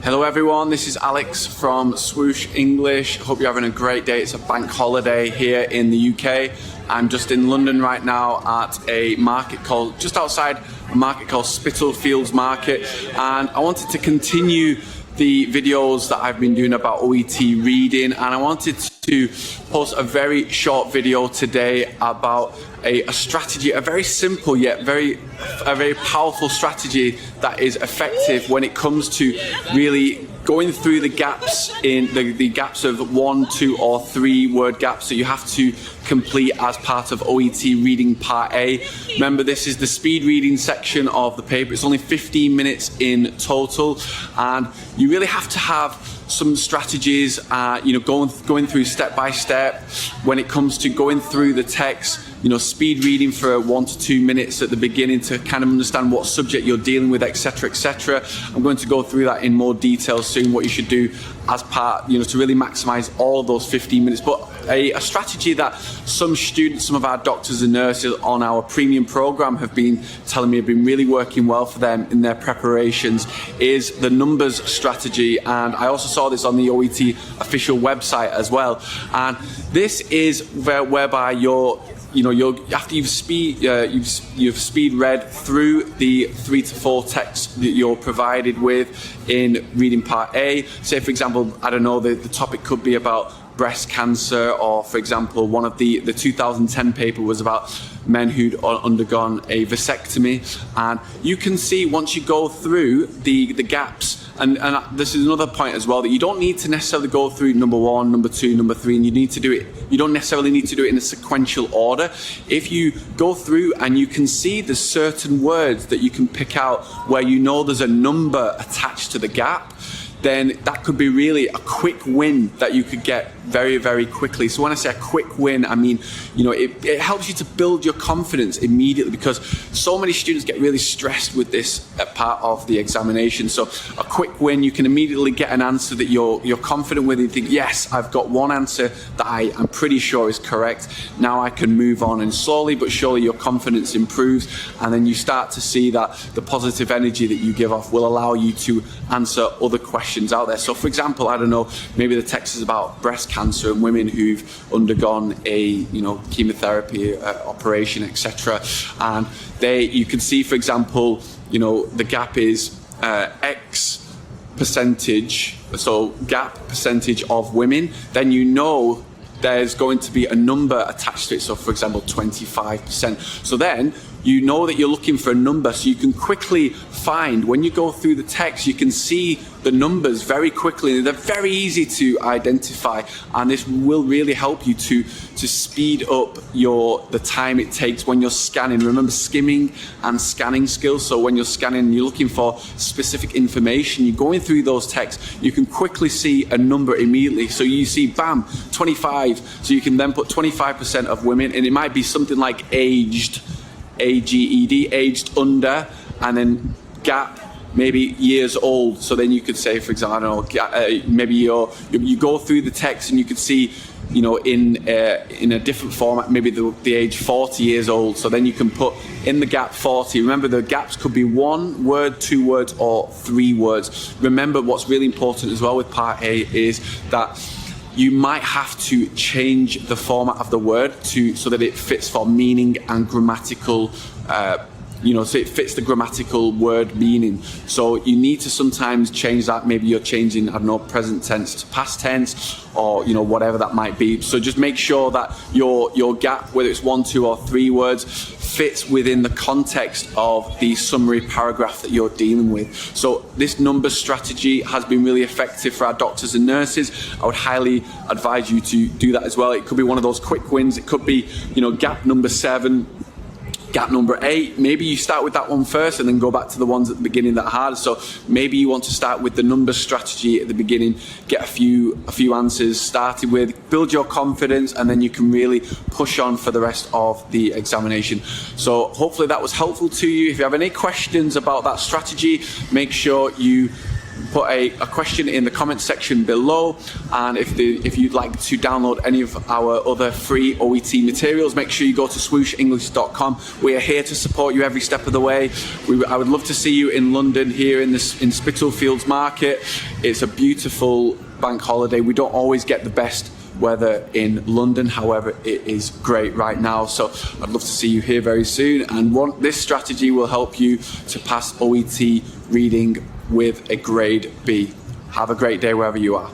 Hello everyone, this is Alex from Swoosh English. Hope you're having a great day. It's a bank holiday here in the UK. I'm just in London right now at a market called, just outside a market called Spitalfields Market, and I wanted to continue the videos that I've been doing about OET reading, and I wanted to post a very short video today about a strategy, a very simple yet a very powerful strategy that is effective when it comes to really going through the gaps in the gaps of 1, 2 or 3 word gaps that you have to complete as part of OET reading part A. Remember, this is the speed reading section of the paper. It's only 15 minutes in total, and you really have to have some strategies, going through step by step when it comes to going through the text. Speed reading for 1 to 2 minutes at the beginning to kind of understand what subject you're dealing with, etc., etc. I'm going to go through that in more detail soon, what you should do as part, to really maximize all of those 15 minutes. But a strategy that some students, some of our doctors and nurses on our premium program have been telling me have been really working well for them in their preparations is the numbers strategy. And I also saw this on the OET official website as well. And this is whereby after you've speed read through the 3 to 4 texts that you're provided with in reading part A. Say, for example, I don't know, the topic could be about breast cancer, or for example, one of the 2010 paper was about men who'd undergone a vasectomy, and you can see once you go through the gaps, and this is another point as well, that you don't need to necessarily go through number 1, number 2, number 3, and you don't necessarily need to do it in a sequential order. If you go through and you can see there's certain words that you can pick out where there's a number attached to the gap, then that could be really a quick win that you could get very, very quickly. So when I say a quick win, I mean, it helps you to build your confidence immediately, because so many students get really stressed with this part of the examination. So a quick win, you can immediately get an answer that you're confident with. You think, yes, I've got one answer that I'm pretty sure is correct. Now I can move on, and slowly but surely your confidence improves, and then you start to see that the positive energy that you give off will allow you to answer other questions out there. So for example, I don't know, maybe the text is about breast cancer and women who've undergone a chemotherapy operation, etc. And you can see, for example, the gap is X percentage, so gap percentage of women, then there's going to be a number attached to it. So for example, 25%. So then that you're looking for a number, so you can quickly find, when you go through the text, you can see the numbers very quickly. They're very easy to identify, and this will really help you to speed up the time it takes when you're scanning. Remember, skimming and scanning skills. So when you're scanning, you're looking for specific information, you're going through those texts, you can quickly see a number immediately. So you see, bam, 25. So you can then put 25% of women, and it might be something like aged, AGED, aged under, and then gap, maybe years old. So then you could say, for example, I don't know, maybe you go through the text and you could see, in a different format, maybe the age 40 years old. So then you can put in the gap 40. Remember, the gaps could be 1 word, 2 words, or 3 words. Remember, what's really important as well with part A is that you might have to change the format of the word so that it fits for meaning and grammatical, so it fits the grammatical word meaning. So you need to sometimes change that. Maybe you're changing, I don't know, present tense to past tense, or whatever that might be. So just make sure that your gap, whether it's 1, 2 or 3 words, fits within the context of the summary paragraph that you're dealing with. So this number strategy has been really effective for our doctors and nurses. I would highly advise you to do that as well. It could be one of those quick wins. It could be, gap number 7, gap number 8. Maybe you start with that one first and then go back to the ones at the beginning that are harder. So maybe you want to start with the number strategy at the beginning, get a few answers started with, build your confidence, and then you can really push on for the rest of the examination. So hopefully that was helpful to you. If you have any questions about that strategy, make sure you put a question in the comment section below, and if you'd like to download any of our other free OET materials, make sure you go to swooshenglish.com. We are here to support you every step of the way. I would love to see you in London, here in Spitalfields Market. It's a beautiful bank holiday. We don't always get the best weather in London, however it is great right now, so I'd love to see you here very soon, and this strategy will help you to pass OET reading with a grade B. Have a great day wherever you are.